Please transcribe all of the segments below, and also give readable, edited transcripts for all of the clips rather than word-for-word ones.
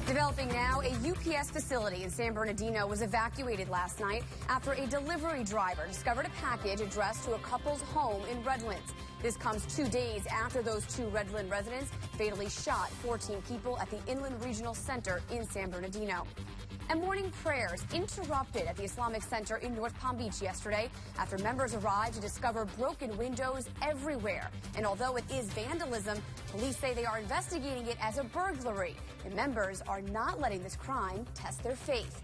Developing now, a UPS facility in San Bernardino was evacuated last night after a delivery driver discovered a package addressed to a couple's home in Redlands. This comes 2 days after those two Redland residents fatally shot 14 people at the Inland Regional Center in San Bernardino. And morning prayers interrupted at the Islamic Center in North Palm Beach yesterday after members arrived to discover broken windows everywhere. And although it is vandalism, police say they are investigating it as a burglary. And members are not letting this crime test their faith.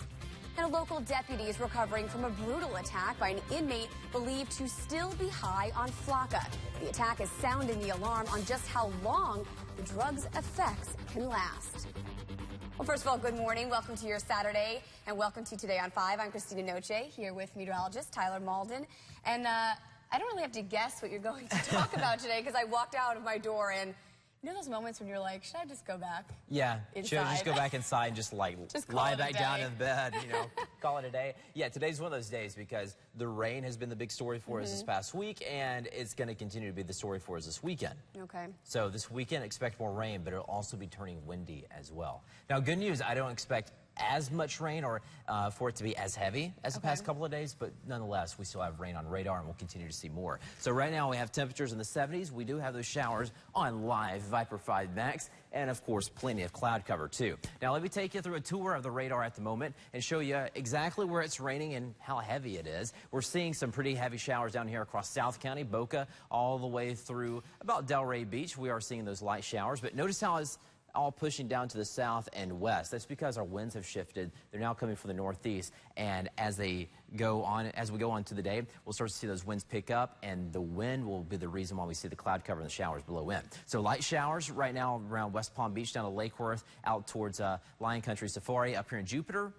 And a local deputy is recovering from a brutal attack by an inmate believed to still be high on flakka. The attack is sounding the alarm on just how long the drug's effects can last. Well, first of all, good morning. Welcome to your Saturday, and welcome to Today on 5. I'm Christina Noche, here with meteorologist Tyler Malden. And I don't really have to guess what you're going to talk about today, because I walked out of my door and you know those moments when you're like, should I just go back? Yeah, inside? should I just go back inside and just lie back down in bed, call it a day? Yeah, today's one of those days because the rain has been the big story for us this past week, and it's going to continue to be the story for us this weekend. Okay. So this weekend, expect more rain, but it'll also be turning windy as well. Now, good news, I don't expect as much rain or for it to be as heavy as the past couple of days, but nonetheless, we still have rain on radar and we'll continue to see more. So right now we have temperatures in the 70s. We do have those showers on live Viper 5 Max, and of course plenty of cloud cover too. Now let me take you through a tour of the radar at the moment and show you exactly where it's raining and how heavy it is. We're seeing some pretty heavy showers down here across South County, Boca, all the way through about Delray Beach. We are seeing those light showers, but notice how it's all pushing down to the south and west. That's because our winds have shifted. They're now coming from the northeast, and as we go on to the day, we'll start to see those winds pick up, and the wind will be the reason why we see the cloud cover and the showers below in. So light showers right now around West Palm Beach down to Lake Worth, out towards Lion Country Safari. Up here in Jupiter,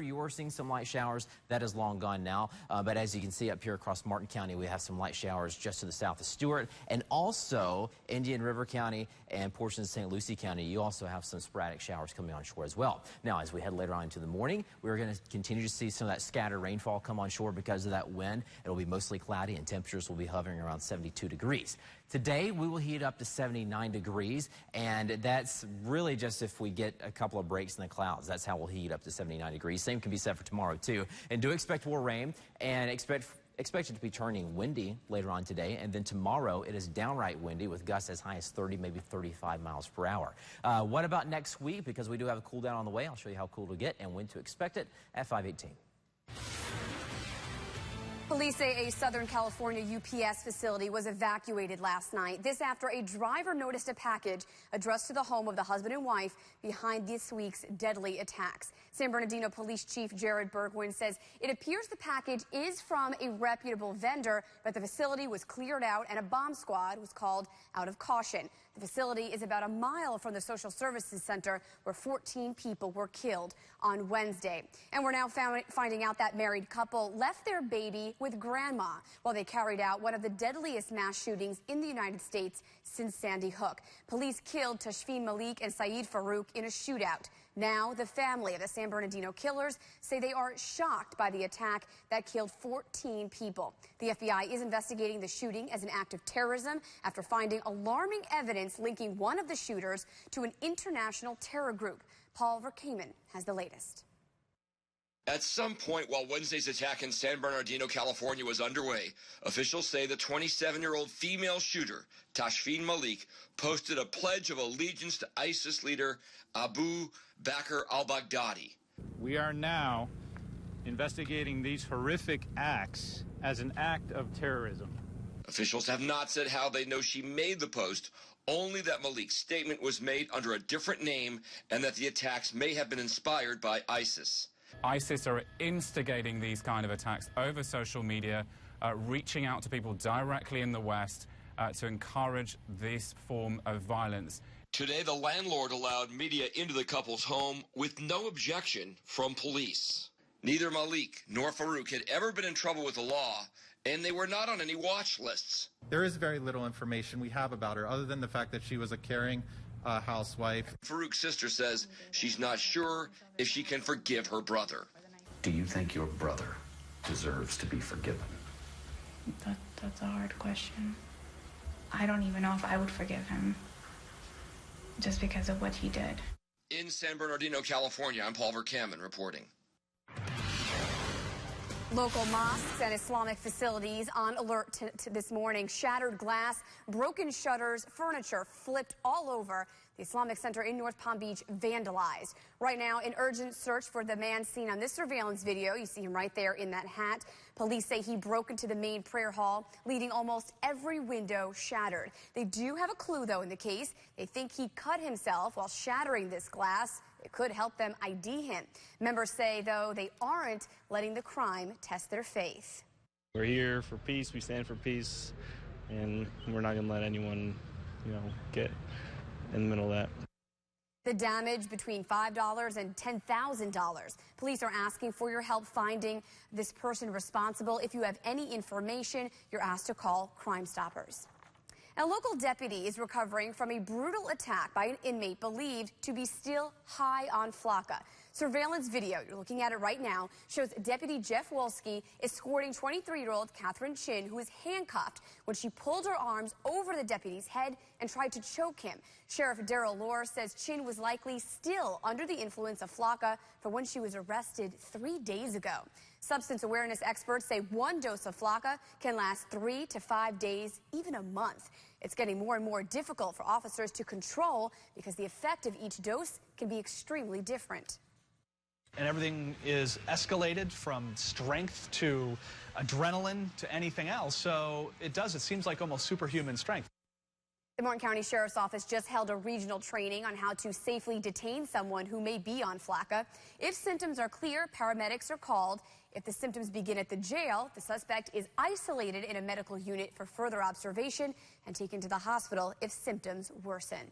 you are seeing some light showers. That is long gone now. But as you can see up here across Martin County, we have some light showers just to the south of Stewart. And also Indian River County and portions of St. Lucie County, you also have some sporadic showers coming on shore as well. Now, as we head later on into the morning, we're going to continue to see some of that scattered rainfall come on shore because of that wind. It'll be mostly cloudy and temperatures will be hovering around 72 degrees. Today, we will heat up to 79 degrees, and that's really just if we get a couple of breaks in the clouds. That's how we'll heat up to 79 degrees. Same can be said for tomorrow, too. And do expect more rain, and expect it to be turning windy later on today. And then tomorrow, it is downright windy with gusts as high as 30, maybe 35 miles per hour. What about next week? Because we do have a cool down on the way. I'll show you how cool to get and when to expect it at 5:18. Police say a Southern California UPS facility was evacuated last night. This after a driver noticed a package addressed to the home of the husband and wife behind this week's deadly attacks. San Bernardino Police Chief Jared Bergwin says it appears the package is from a reputable vendor, but the facility was cleared out and a bomb squad was called out of caution. The facility is about a mile from the social services center where 14 people were killed on Wednesday. And we're now finding out that married couple left their baby with grandma while they carried out one of the deadliest mass shootings in the United States since Sandy Hook. Police killed Tashfeen Malik and Saeed Farouk in a shootout. Now, the family of the San Bernardino killers say they are shocked by the attack that killed 14 people. The FBI is investigating the shooting as an act of terrorism after finding alarming evidence linking one of the shooters to an international terror group. Paul Verkaman has the latest. At some point while Wednesday's attack in San Bernardino, California was underway, officials say the 27-year-old female shooter, Tashfeen Malik, posted a pledge of allegiance to ISIS leader Abu Bakr al-Baghdadi. We are now investigating these horrific acts as an act of terrorism. Officials have not said how they know she made the post, only that Malik's statement was made under a different name and that the attacks may have been inspired by ISIS. ISIS are instigating these kind of attacks over social media, reaching out to people directly in the West to encourage this form of violence. Today, the landlord allowed media into the couple's home with no objection from police. Neither Malik nor Farouk had ever been in trouble with the law, and they were not on any watch lists. There is very little information we have about her, other than the fact that she was a caring housewife. Farouk's sister says she's not sure if she can forgive her brother. Do you think your brother deserves to be forgiven? That's a hard question. I don't even know if I would forgive him just because of what he did. In San Bernardino, California, I'm Paul Verkaman reporting. Local mosques and Islamic facilities on alert this morning. Shattered glass, broken shutters, furniture flipped all over. The Islamic Center in North Palm Beach vandalized. Right now, an urgent search for the man seen on this surveillance video. You see him right there in that hat. Police say he broke into the main prayer hall, leaving almost every window shattered. They do have a clue, though, in the case. They think he cut himself while shattering this glass. It could help them ID him. Members say, though, they aren't letting the crime test their faith. We're here for peace. We stand for peace, and we're not going to let anyone, get in the middle of that. The damage between $5 and $10,000. Police are asking for your help finding this person responsible. If you have any information, you're asked to call Crime Stoppers. A local deputy is recovering from a brutal attack by an inmate believed to be still high on flakka. Surveillance video, you're looking at it right now, shows Deputy Jeff Wolski escorting 23-year-old Catherine Chin, who was handcuffed when she pulled her arms over the deputy's head and tried to choke him. Sheriff Darrell Lohr says Chin was likely still under the influence of flakka from when she was arrested 3 days ago. Substance awareness experts say one dose of flakka can last 3 to 5 days, even a month. It's getting more and more difficult for officers to control because the effect of each dose can be extremely different. And everything is escalated from strength to adrenaline to anything else. So it seems like almost superhuman strength. The Martin County Sheriff's Office just held a regional training on how to safely detain someone who may be on flakka. If symptoms are clear, paramedics are called. If the symptoms begin at the jail, the suspect is isolated in a medical unit for further observation and taken to the hospital if symptoms worsen.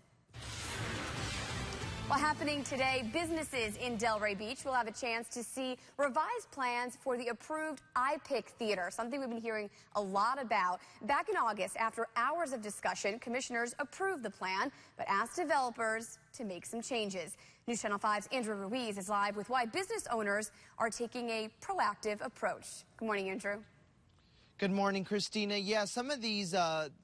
Well, happening today, businesses in Delray Beach will have a chance to see revised plans for the approved iPic Theater, something we've been hearing a lot about. Back in August, after hours of discussion, commissioners approved the plan, but asked developers to make some changes. News Channel 5's Andrew Ruiz is live with why business owners are taking a proactive approach. Good morning, Andrew. Good morning, Christina. Yeah, some of these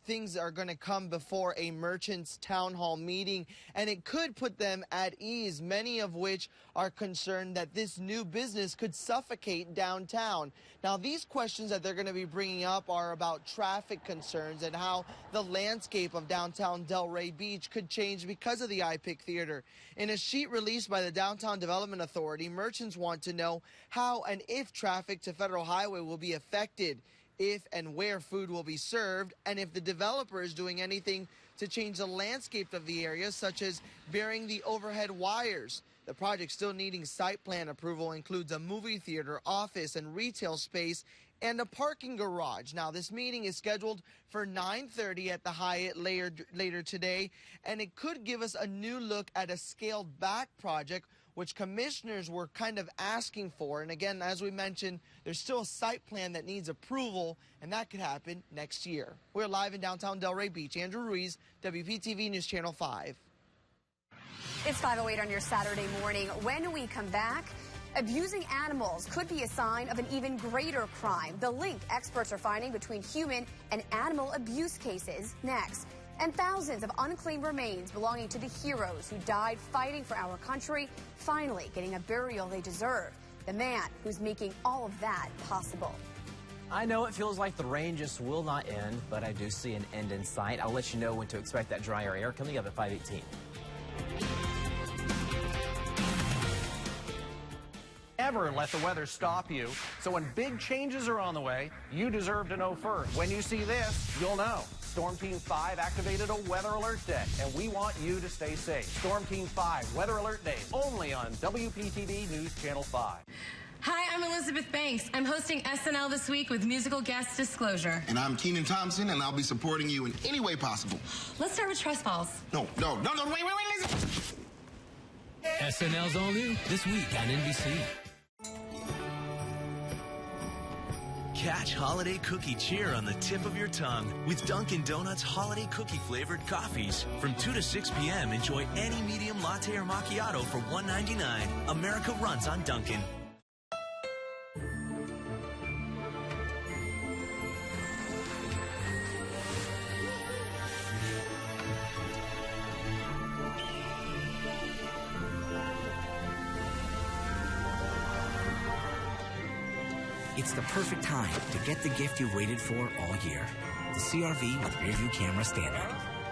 things are going to come before a merchants town hall meeting, and it could put them at ease, many of which are concerned that this new business could suffocate downtown. Now, these questions that they're going to be bringing up are about traffic concerns and how the landscape of downtown Delray Beach could change because of the iPic Theater. In a sheet released by the Downtown Development Authority, merchants want to know how and if traffic to Federal Highway will be affected, if and where food will be served, and if the developer is doing anything to change the landscape of the area, such as burying the overhead wires. The project still needing site plan approval includes a movie theater, office, and retail space, and a parking garage. Now, this meeting is scheduled for 9:30 at the Hyatt later today, and it could give us a new look at a scaled-back project, which commissioners were kind of asking for. And again, as we mentioned, there's still a site plan that needs approval, and that could happen next year. We're live in downtown Delray Beach. Andrew Ruiz, WPTV News Channel 5. It's 5:08 on your Saturday morning. When we come back, abusing animals could be a sign of an even greater crime. The link experts are finding between human and animal abuse cases next. And thousands of unclaimed remains belonging to the heroes who died fighting for our country finally getting a burial they deserve. The man who's making all of that possible. I know it feels like the rain just will not end, but I do see an end in sight. I'll let you know when to expect that drier air coming up at 5:18. Never let the weather stop you. So when big changes are on the way, you deserve to know first. When you see this, you'll know. Storm Team 5 activated a weather alert day, and we want you to stay safe. Storm Team 5 weather alert days only on WPTV News Channel 5. Hi, I'm Elizabeth Banks. I'm hosting SNL this week with musical guest Disclosure. And I'm Kenan Thompson, and I'll be supporting you in any way possible. Let's start with Trust Falls. No, wait, listen. SNL's all new this week on NBC. Catch holiday cookie cheer on the tip of your tongue with Dunkin' Donuts holiday cookie flavored coffees. From 2 to 6 p.m., enjoy any medium latte or macchiato for $1.99. America runs on Dunkin'. It's the perfect time to get the gift you've waited for all year. The CR-V with rear-view camera standard.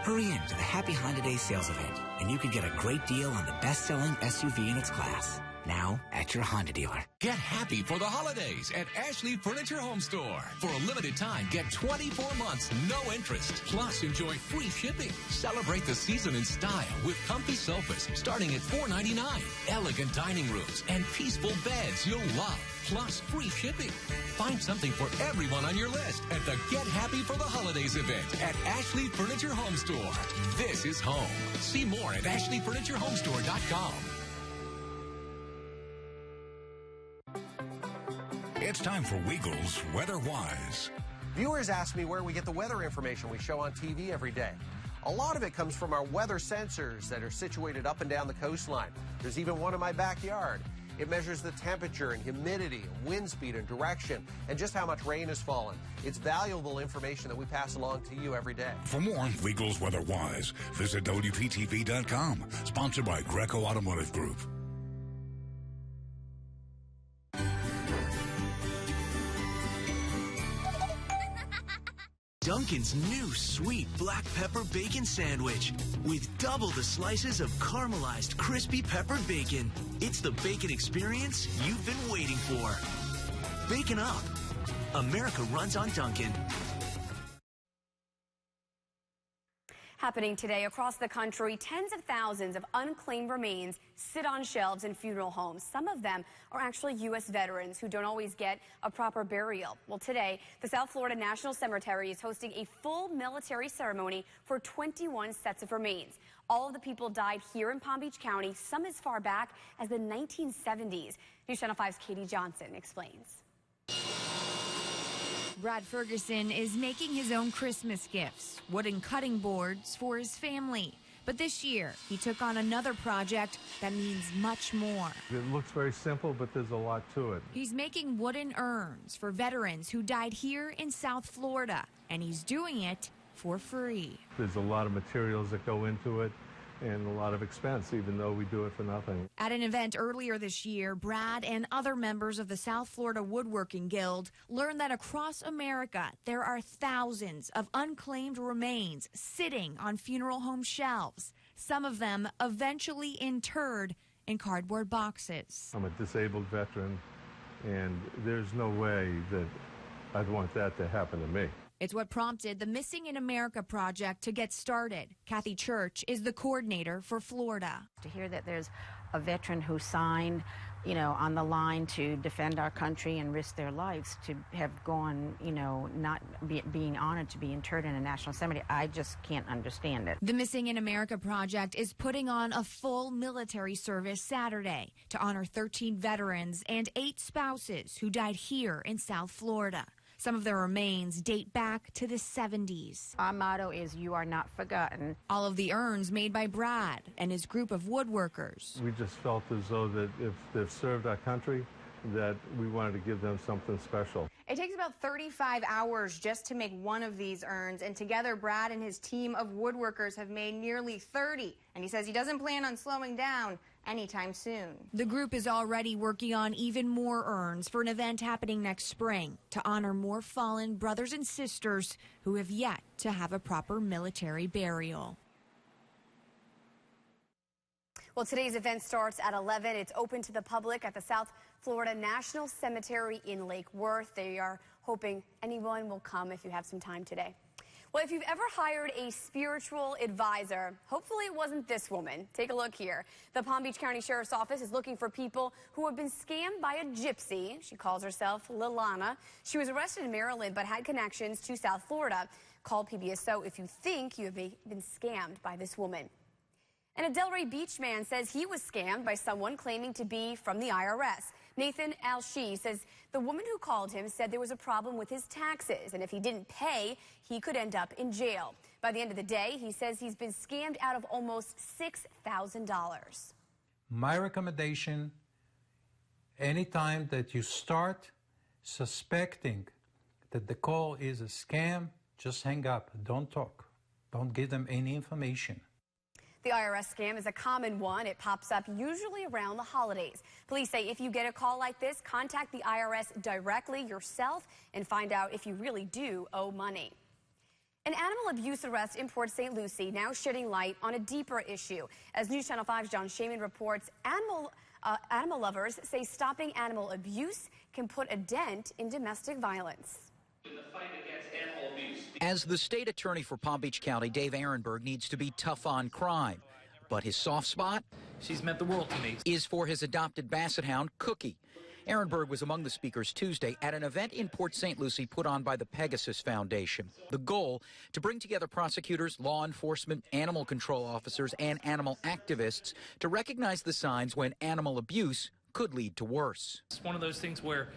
Hurry in to the Happy Honda Day sales event, and you can get a great deal on the best-selling SUV in its class. Now at your Honda dealer. Get happy for the holidays at Ashley Furniture Home Store. For a limited time, get 24 months, no interest. Plus, enjoy free shipping. Celebrate the season in style with comfy sofas starting at $4.99. Elegant dining rooms and peaceful beds you'll love. Plus, free shipping. Find something for everyone on your list at the Get Happy for the Holidays event at Ashley Furniture Home Store. This is home. See more at ashleyfurniturehomestore.com. It's time for Weagle's Weather Wise. Viewers ask me where we get the weather information we show on TV every day. A lot of it comes from our weather sensors that are situated up and down the coastline. There's even one in my backyard. It measures the temperature and humidity, wind speed and direction, and just how much rain has fallen. It's valuable information that we pass along to you every day. For more on Weagle's Weather Wise, visit Wptv.com. Sponsored by Greco Automotive Group. Dunkin's new sweet black pepper bacon sandwich with double the slices of caramelized crispy peppered bacon. It's the bacon experience you've been waiting for. Bacon up. America runs on Dunkin'. Happening today across the country, tens of thousands of unclaimed remains sit on shelves in funeral homes. Some of them are actually U.S. veterans who don't always get a proper burial. Well, today, the South Florida National Cemetery is hosting a full military ceremony for 21 sets of remains. All of the people died here in Palm Beach County, some as far back as the 1970s. News Channel 5's Katie Johnson explains. Brad Ferguson is making his own Christmas gifts, wooden cutting boards for his family. But this year, he took on another project that means much more. It looks very simple, but there's a lot to it. He's making wooden urns for veterans who died here in South Florida, and he's doing it for free. There's a lot of materials that go into it and a lot of expense, even though we do it for nothing. At an event earlier this year, Brad and other members of the South Florida Woodworking Guild learned that across America, there are thousands of unclaimed remains sitting on funeral home shelves, some of them eventually interred in cardboard boxes. I'm a disabled veteran, and there's no way that I'd want that to happen to me. It's what prompted the Missing in America project to get started. Kathy Church is the coordinator for Florida. To hear that there's a veteran who signed, on the line to defend our country and risk their lives, to have gone, not being honored to be interred in a national cemetery, I just can't understand it. The Missing in America project is putting on a full military service Saturday to honor 13 veterans and 8 spouses who died here in South Florida. Some of their remains date back to the 70s. Our motto is, "You are not forgotten." All of the urns made by Brad and his group of woodworkers. We just felt as though that if they've served our country, that we wanted to give them something special. It takes about 35 hours just to make one of these urns, and together Brad and his team of woodworkers have made nearly 30. And he says he doesn't plan on slowing down anytime soon. The group is already working on even more urns for an event happening next spring to honor more fallen brothers and sisters who have yet to have a proper military burial. Well, today's event starts at 11. It's open to the public at the South Florida National Cemetery in Lake Worth. They are hoping anyone will come if you have some time today. Well, if you've ever hired a spiritual advisor, hopefully it wasn't this woman. Take a look here. The Palm Beach County Sheriff's Office is looking for people who have been scammed by a gypsy. She calls herself Lilana. She was arrested in Maryland but had connections to South Florida. Call PBSO if you think you have been scammed by this woman. And a Delray Beach man says he was scammed by someone claiming to be from the IRS. Nathan Al-Shi says the woman who called him said there was a problem with his taxes, and if he didn't pay, he could end up in jail. By the end of the day, he says he's been scammed out of almost $6,000. My recommendation, anytime that you start suspecting that the call is a scam, just hang up. Don't talk. Don't give them any information. The IRS scam is a common one. It pops up usually around the holidays. Police say if you get a call like this, contact the IRS directly yourself and find out if you really do owe money. An animal abuse arrest in Port St. Lucie now shedding light on a deeper issue. As News Channel 5's John Shaman reports, animal lovers say stopping animal abuse can put a dent in domestic violence. As the state attorney for Palm Beach County, Dave Ehrenberg needs to be tough on crime. But his soft spot? She's meant the world to me. Is for his adopted basset hound, Cookie. Ehrenberg was among the speakers Tuesday at an event in Port St. Lucie put on by the Pegasus Foundation. The goal, to bring together prosecutors, law enforcement, animal control officers, and animal activists to recognize the signs when animal abuse could lead to worse. It's one of those things where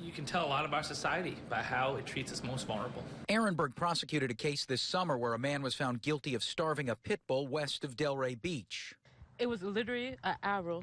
you can tell a lot about society by how it treats its most vulnerable. Ehrenberg prosecuted a case this summer where a man was found guilty of starving a pit bull west of Delray Beach. It was literally an arrow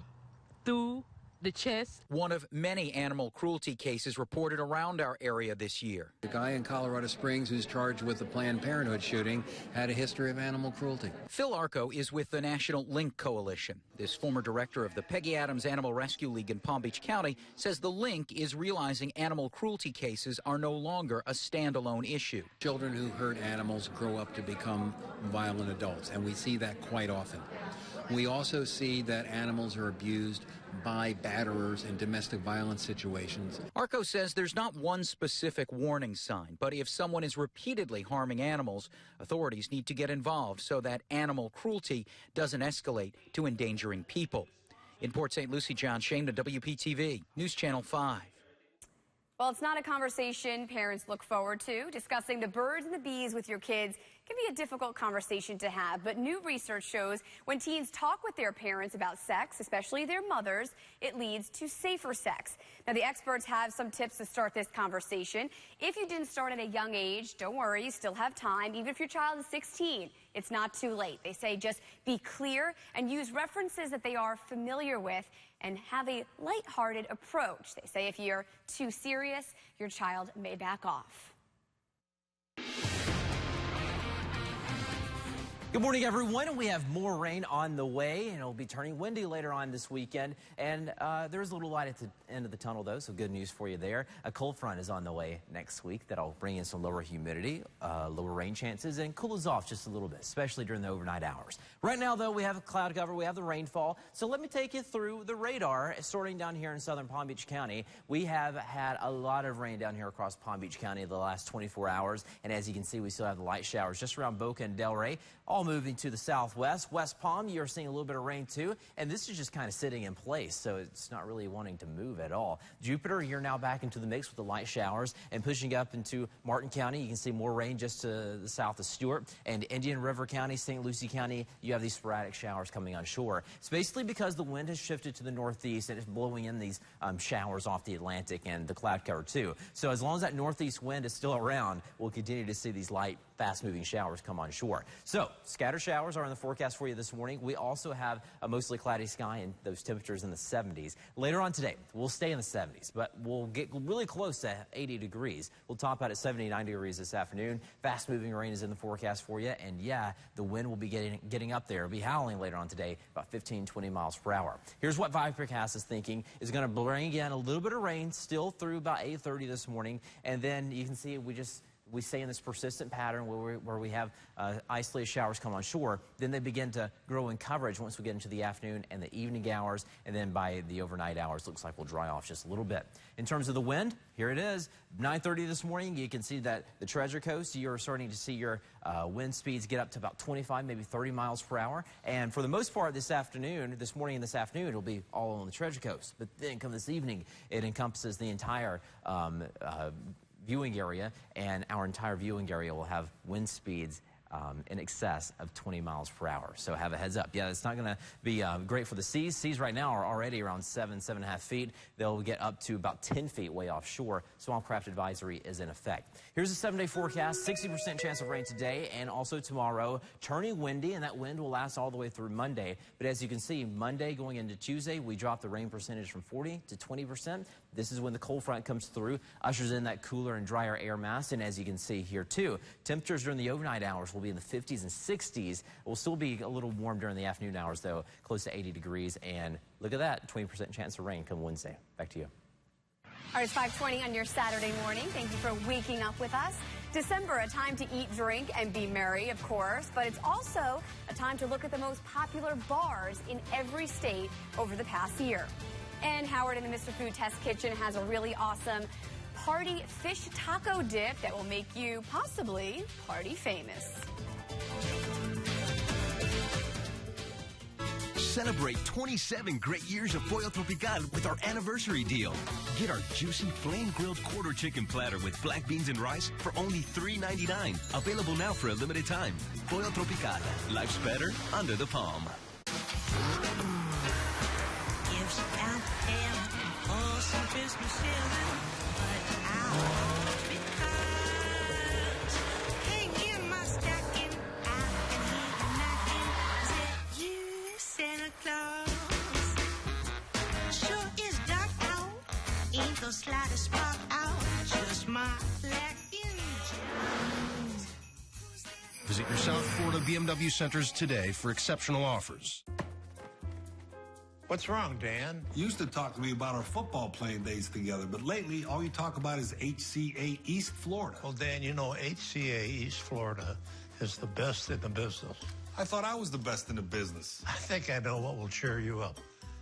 through the chest. One of many animal cruelty cases reported around our area this year. The guy in Colorado Springs who's charged with the Planned Parenthood shooting had a history of animal cruelty. Phil Arco is with the National Link Coalition. This former director of the Peggy Adams Animal Rescue League in Palm Beach County says the Link is realizing animal cruelty cases are no longer a standalone issue. Children who hurt animals grow up to become violent adults, and we see that quite often. We also see that animals are abused by batterers in domestic violence situations. Arco says there's not one specific warning sign, but if someone is repeatedly harming animals, authorities need to get involved so that animal cruelty doesn't escalate to endangering people. In Port St. Lucie, John Shaman, WPTV, News Channel 5. Well, it's not a conversation parents look forward to. Discussing the birds and the bees with your kids can be a difficult conversation to have, but new research shows when teens talk with their parents about sex, especially their mothers, it leads to safer sex. Now, the experts have some tips to start this conversation. If you didn't start at a young age, don't worry, you still have time. Even if your child is 16, it's not too late. They say just be clear and use references that they are familiar with and have a lighthearted approach. They say if you're too serious, your child may back off. Good morning, everyone. We have more rain on the way, and it'll be turning windy later on this weekend. And there's a little light at the end of the tunnel, though, so good news for you there. A cold front is on the way next week that'll bring in some lower humidity, lower rain chances, and cool us off just a little bit, especially during the overnight hours. Right now, though, we have a cloud cover, we have the rainfall. So let me take you through the radar. Starting down here in southern Palm Beach County, we have had a lot of rain down here across Palm Beach County the last 24 hours. And as you can see, we still have the light showers just around Boca and Delray. All moving to the southwest. West Palm, you're seeing a little bit of rain too, and this is just kind of sitting in place, so it's not really wanting to move at all. Jupiter, you're now back into the mix with the light showers, and pushing up into Martin County, you can see more rain just to the south of Stewart, and Indian River County, St. Lucie County, you have these sporadic showers coming on shore. It's basically because the wind has shifted to the northeast, and it's blowing in these showers off the Atlantic and the cloud cover too. So as long as that northeast wind is still around, we'll continue to see these light, fast-moving showers come on shore. So scattered showers are in the forecast for you this morning. We also have a mostly cloudy sky and those temperatures in the 70s. Later on today, we'll stay in the 70s, but we'll get really close to 80 degrees. We'll top out at 79 degrees this afternoon. Fast-moving rain is in the forecast for you, and yeah, the wind will be getting up there. It'll be howling later on today, about 15, 20 miles per hour. Here's what Viprecast is thinking is going to bring in a little bit of rain still through about 8:30 this morning, and then you can see we stay in this persistent pattern where we have isolated showers come on shore. Then they begin to grow in coverage once we get into the afternoon and the evening hours, and then by the overnight hours, looks like we'll dry off just a little bit. In terms of the wind, here it is. 9:30 this morning, you can see that the Treasure Coast, you're starting to see your wind speeds get up to about 25, maybe 30 miles per hour. And for the most part this morning and this afternoon, it'll be all on the Treasure Coast. But then come this evening, it encompasses the entire viewing area, and our entire viewing area will have wind speeds in excess of 20 miles per hour. So have a heads up. Yeah, it's not going to be great for the seas. Seas right now are already around 7.5 feet. They'll get up to about 10 feet way offshore. Swampcraft advisory is in effect. Here's a 7-day forecast. 60% chance of rain today and also tomorrow. Turning windy, and that wind will last all the way through Monday. But as you can see, Monday going into Tuesday, we drop the rain percentage from 40 to 20%. This is when the cold front comes through, ushers in that cooler and drier air mass. And as you can see here too, temperatures during the overnight hours will be in the 50s and 60s. It will still be a little warm during the afternoon hours, though, close to 80 degrees. And look at that, 20% chance of rain come Wednesday. Back to you. All right, it's 5:20 on your Saturday morning. Thank you for waking up with us. December, a time to eat, drink, and be merry, of course, but it's also a time to look at the most popular bars in every state over the past year. And Howard in the Mr. Food Test Kitchen has a really awesome party fish taco dip that will make you possibly party famous. Celebrate 27 great years of Pollo Tropical with our anniversary deal. Get our juicy flame-grilled quarter chicken platter with black beans and rice for only $3.99. Available now for a limited time. Pollo Tropical. Life's better under the palm. Gifts out there for some Christmas feeling, but out because hang in my stocking, I can hear you knocking. Is it you, Santa Claus? Sure is dark out, ain't the slightest spark out, just my black engine. Visit your South Florida BMW centers today for exceptional offers. What's wrong, Dan? You used to talk to me about our football playing days together, but lately all you talk about is HCA East Florida. Well, Dan, you know HCA East Florida is the best in the business. I thought I was the best in the business. I think I know what will cheer you up.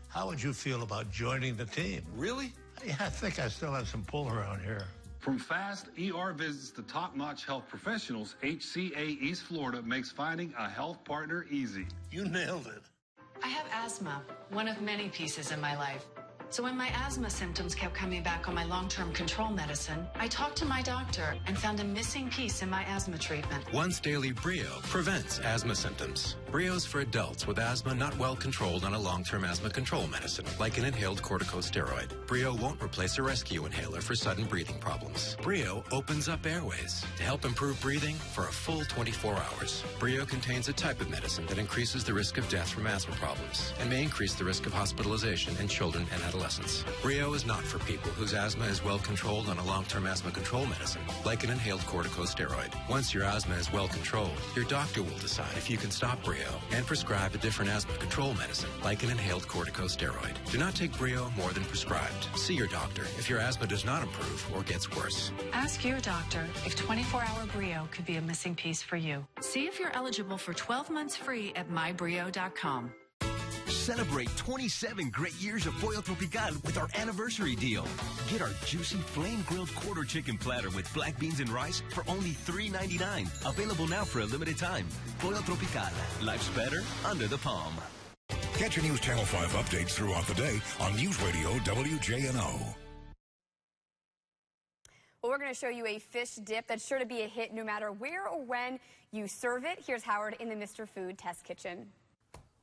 How would you feel about joining the team? Really? Yeah, I think I still have some pull around here. From fast ER visits to top-notch health professionals, HCA East Florida makes finding a health partner easy. You nailed it. I have asthma, one of many pieces in my life. So when my asthma symptoms kept coming back on my long-term control medicine, I talked to my doctor and found a missing piece in my asthma treatment. Once daily Brio prevents asthma symptoms. Brio's for adults with asthma not well controlled on a long-term asthma control medicine, like an inhaled corticosteroid. Brio won't replace a rescue inhaler for sudden breathing problems. Brio opens up airways to help improve breathing for a full 24 hours. Brio contains a type of medicine that increases the risk of death from asthma problems and may increase the risk of hospitalization in children and adolescents. Brio is not for people whose asthma is well controlled on a long-term asthma control medicine, like an inhaled corticosteroid. Once your asthma is well controlled, your doctor will decide if you can stop Brio and prescribe a different asthma control medicine, like an inhaled corticosteroid. Do not take Brio more than prescribed. See your doctor if your asthma does not improve or gets worse. Ask your doctor if 24-hour Brio could be a missing piece for you. See if you're eligible for 12 months free at mybrio.com. Celebrate 27 great years of Pollo Tropical with our anniversary deal. Get our juicy flame-grilled quarter chicken platter with black beans and rice for only $3.99. Available now for a limited time. Pollo Tropical. Life's better under the palm. Catch your News Channel 5 updates throughout the day on News Radio WJNO. Well, we're going to show you a fish dip that's sure to be a hit no matter where or when you serve it. Here's Howard in the Mr. Food Test Kitchen.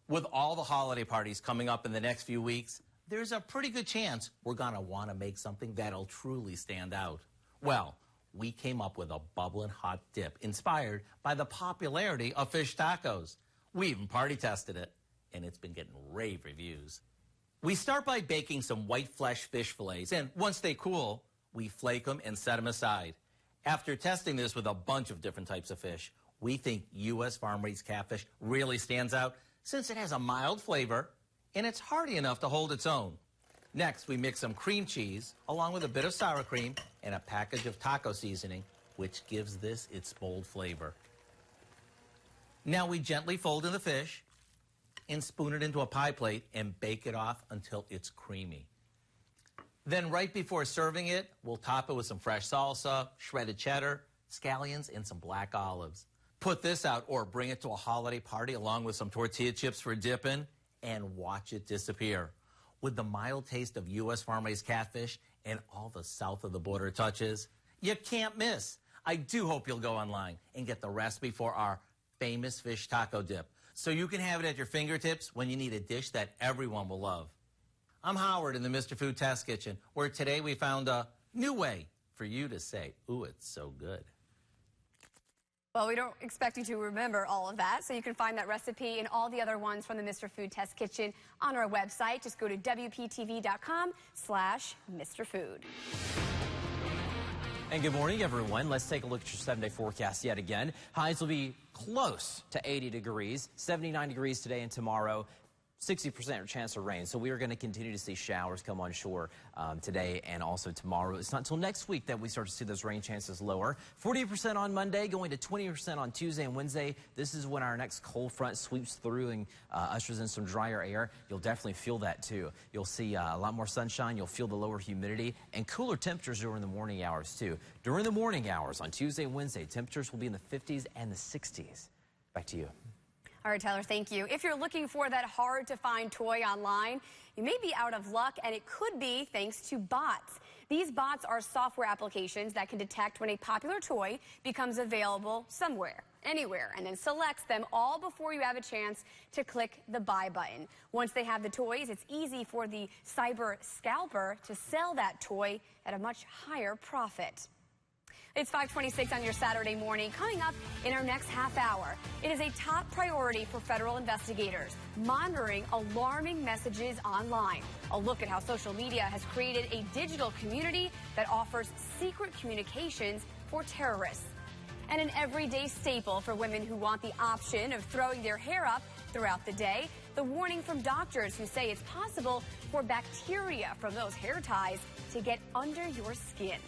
With all the holiday parties coming up in the next few weeks, there's a pretty good chance we're going to want to make something that'll truly stand out. Well, we came up with a bubbling hot dip inspired by the popularity of fish tacos. We even party tested it, and it's been getting rave reviews. We start by baking some white flesh fish fillets, and once they cool, we flake them and set them aside. After testing this with a bunch of different types of fish, we think U.S. farm-raised catfish really stands out since it has a mild flavor and it's hearty enough to hold its own. Next, we mix some cream cheese along with a bit of sour cream and a package of taco seasoning, which gives this its bold flavor. Now we gently fold in the fish and spoon it into a pie plate and bake it off until it's creamy. Then right before serving it, we'll top it with some fresh salsa, shredded cheddar, scallions, and some black olives. Put this out or bring it to a holiday party along with some tortilla chips for dipping and watch it disappear. With the mild taste of U.S. farm-raised catfish and all the south of the border touches, you can't miss. I do hope you'll go online and get the recipe for our famous fish taco dip so you can have it at your fingertips when you need a dish that everyone will love. I'm Howard in the Mr. Food Test Kitchen, where today we found a new way for you to say, ooh, it's so good. Well, we don't expect you to remember all of that, so you can find that recipe and all the other ones from the Mr. Food Test Kitchen on our website. Just go to WPTV.com/MrFood. And good morning, everyone. Let's take a look at your 7-day forecast yet again. Highs will be close to 80 degrees, 79 degrees today and tomorrow. 60% chance of rain. So we are going to continue to see showers come on shore today and also tomorrow. It's not until next week that we start to see those rain chances lower. 40% on Monday, going to 20% on Tuesday and Wednesday. This is when our next cold front sweeps through and ushers in some drier air. You'll definitely feel that too. You'll see a lot more sunshine. You'll feel the lower humidity and cooler temperatures during the morning hours too. During the morning hours on Tuesday and Wednesday, temperatures will be in the 50s and the 60s. Back to you. All right, Tyler, thank you. If you're looking for that hard-to-find toy online, you may be out of luck, and it could be thanks to bots. These bots are software applications that can detect when a popular toy becomes available somewhere, anywhere, and then selects them all before you have a chance to click the buy button. Once they have the toys, it's easy for the cyber scalper to sell that toy at a much higher profit. It's 5:26 on your Saturday morning. Coming up in our next half hour, it is a top priority for federal investigators, monitoring alarming messages online. A look at how social media has created a digital community that offers secret communications for terrorists. And an everyday staple for women who want the option of throwing their hair up throughout the day, the warning from doctors who say it's possible for bacteria from those hair ties to get under your skin.